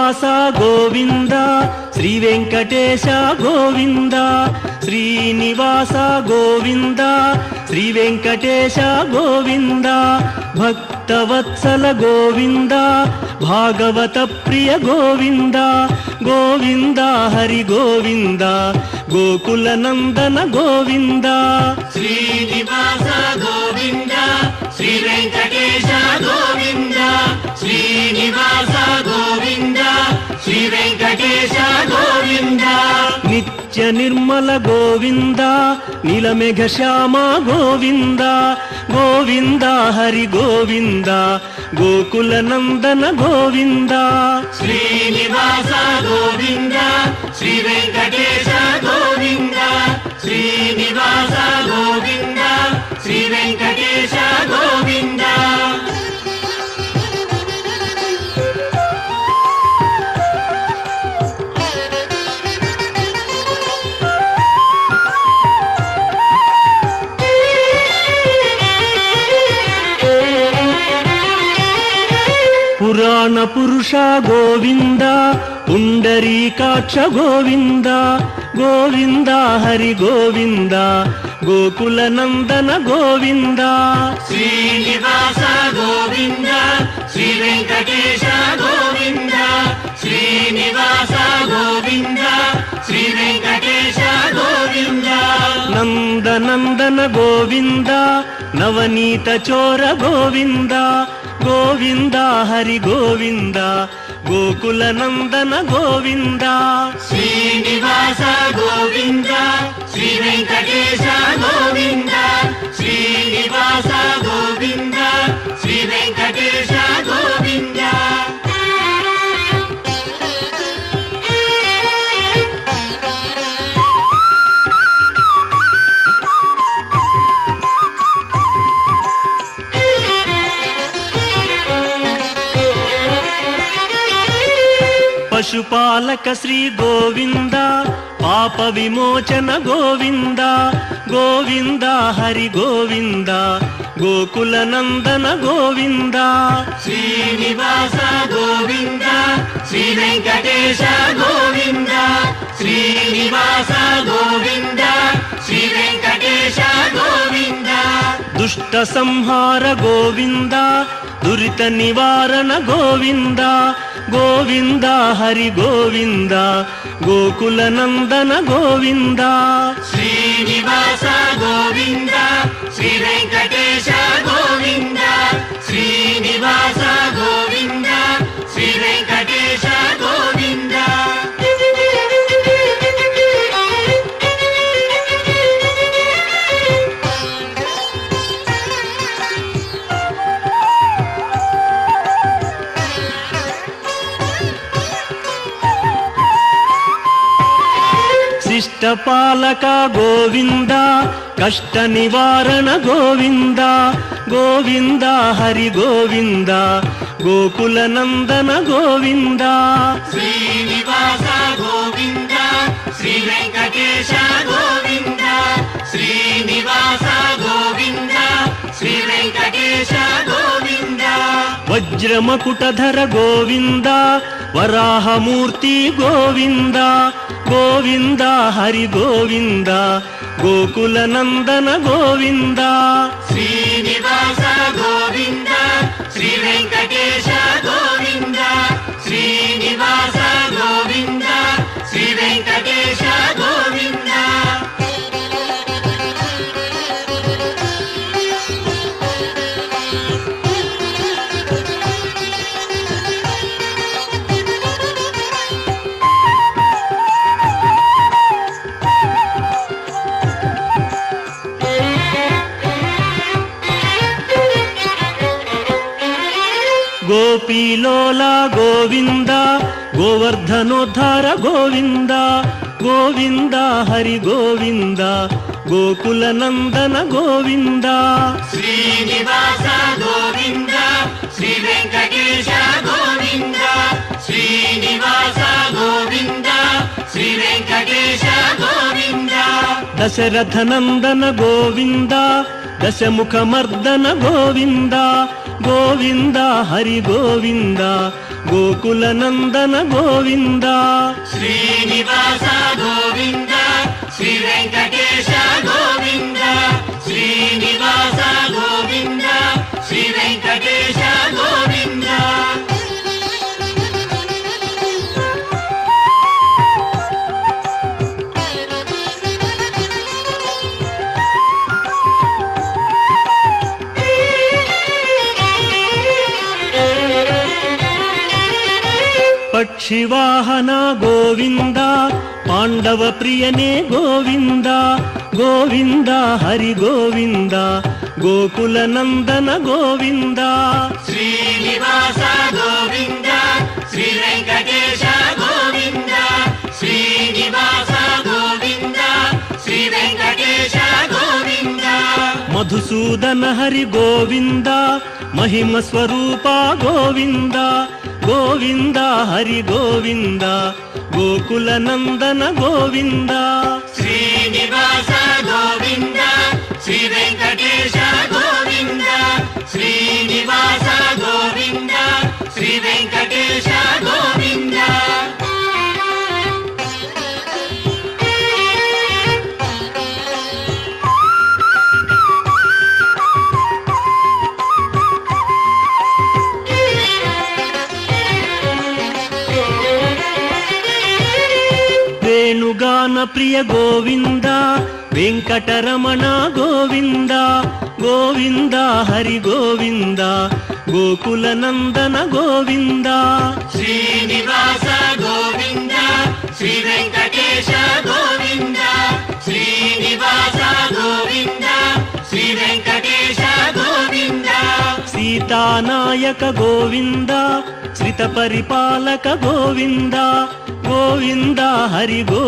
శ్రీనివాస గోవింద శ్రీ వెంకటేశ గోవింద శ్రీనివాస గోవింద శ్రీ వెంకటేశ గోవింద భక్తవత్సల గోవింద భాగవత ప్రియ గోవింద గోవింద హరి గోవింద గోకుల నందన గోవింద శ్రీనివాస గోవింద శ్రీ వెంకటేశ గోవింద శ్రీనివాస గోవింద శ్రీ వెంకటేశ గోవింద నిత్య నిర్మల గోవింద నీలమేఘ శ్యామ గోవింద గోవింద హరి గోవింద గోకుల నందన గోవింద శ్రీనివాస గోవింద శ్రీ వెంకటేశ గోవింద శ్రీనివాస గోవింద శ్రీ వెంకటేశ గోవింద పురాణ పురుష గోవింద పుండరీకాక్ష గోవింద గోవింద హరి గోవింద గోకుల నందన గోవింద శ్రీనివాస గోవింద శ్రీ వెంకటేశ గోవింద శ్రీనివాస గోవింద శ్రీ వెంకటేశ గోవింద నందనందన గోవింద నవనీత చోర గోవింద గోవింద హరి గోవింద గోకుల నందన గోవింద శ్రీనివాస గోవింద శ్రీ వెంకటేశ గోవింద శ్రీనివాస గోవింద శ్రీ వెంకటేశ గోవింద పశుపాలక శ్రీ గోవింద పాప విమోచన గోవింద గోవింద హరి గోవింద గోకుల నందన గోవింద శ్రీనివాస గోవింద శ్రీ వెంకటేశ గోవింద శ్రీనివాస గోవింద శ్రీ వెంకటేశ గోవింద దుష్ట సంహార గోవింద దురిత నివారణ గోవింద గోవింద హరి గోవింద గోకుల నందన గోవింద శ్రీనివాస గోవింద శ్రీ వెంకటేశ గోవింద శ్రీనివాస గోవింద శ్రీ వెంకటేశ గోవింద శిష్టపాలక గోవింద కష్ట నివారణ గోవింద గోవింద హరి గోవింద గోకుల నందన గోవింద శ్రీనివాస గోవింద శ్రీ వెంకటేశ గోవింద శ్రీనివాస గోవింద శ్రీ వెంకటేశ గోవింద వజ్రమకుటధర గోవింద వరాహమూర్తి గోవింద గోవింద హరి గోవింద గోకుల నందన గోవింద శ్రీనివాస గోవింద శ్రీ వెంకటేశ గోవింద శ్రీనివాస గోవింద శ్రీ వెంకటేశ గోవింద గోపీలోల గోవింద గోవర్ధనోద్ధార గోవింద గోవింద హరి గోవింద గోకుల నందన గోవింద శ్రీనివాస గోవింద శ్రీ వెంకటేశ గోవింద శ్రీనివాస గోవింద శ్రీ వెంకటేశ గోవింద దశరథ నందన గోవింద దశముఖమర్దన గోవింద గోవింద హరి గోవింద గోకుల నందన గోవింద శ్రీనివాస గోవింద శ్రీ వెంకటేశ గోవింద శ్రీనివాస గోవింద శ్రీ వెంకటేశ గోవింద పక్షివాహన గోవింద పాండవ ప్రియనే గోవింద గోవింద హరి గోవింద గోకుల నందన గోవింద శ్రీనివాస గోవింద శ్రీ వెంకటేశ గోవింద శ్రీనివాస గోవింద శ్రీ వెంకటేశ గోవింద మధుసూదన హరి గోవింద మహిమ స్వరూప గోవింద గోవింద హరి గోవింద గోకుల నందన గోవింద శ్రీనివాస గోవింద శ్రీ వెంకటేశ గోవింద శ్రీనివాస గోవింద శ్రీ వెంకటేశ గోవింద వేణుగాన ప్రియ గోవింద వెంకటరమణ గోవింద గోవింద హరి గోవింద గోకుల నందన గోవింద శ్రీనివాస గోవింద శ్రీ వెంకటేశ గోవింద శ్రీనివాస గోవింద శ్రీ వెంకటేశ గోవింద సీతానాయక గోవింద శ్రిత పరిపాలక గోవింద గోవింద హరి గో